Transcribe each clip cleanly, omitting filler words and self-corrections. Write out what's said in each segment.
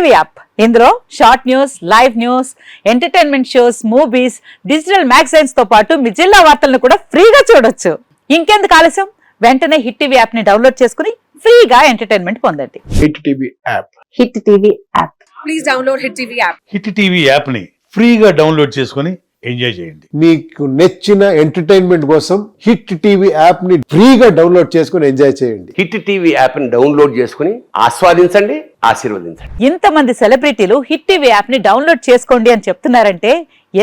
TV app ఇందులో short news, live news, entertainment shows, movies, digital magazines తో పాటు మీ జిల్లా వార్తలను కూడా ఫ్రీగా చూడొచ్చు. ఇంకెందుకు ఆలస్యం, వెంటనే హిట్ టీవీ యాప్ ని డౌన్లోడ్ చేసుకుని ఫ్రీగా ఎంటర్టైన్మెంట్ పొందండి. Hit TV app. Hit TV app. Please download hit TV app. Hit TV app ని ఫ్రీగా డౌన్లోడ్ చేసుకుని ఎంజాయ్ చేయండి. మీకు నచ్చిన ఎంటర్టైన్మెంట్ కోసం హిట్ టీవీ యాప్ ని ఫ్రీగా డౌన్లోడ్ చేసుకుని ఎంజాయ్ చేయండి. హిట్ టీవీ యాప్ ని డౌన్లోడ్ చేసుకుని ఆస్వాదించండి, ఆశీర్వదించండి. ఇంతమంది సెలబ్రిటీలు హిట్ టీవీ యాప్ ని డౌన్లోడ్ చేసుకోండి అని చెప్తున్నారంటే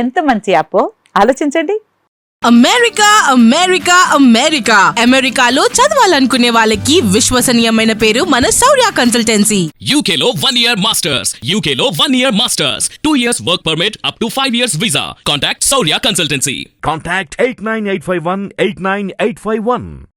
ఎంత మంచి యాప్ ఆలోచించండి. అమెరికా అమెరికా అమెరికా అమెరికాలో చదవాలనుకునే వాళ్ళకి విశ్వసనీయమైన పేరు మన శౌర్య కన్సల్టెన్సీ. UK లో 1 year masters, UK లో 1 year masters, 2 years work permit up to 5 years visa. Contact Saurya Consultancy. Contact 89851 89851.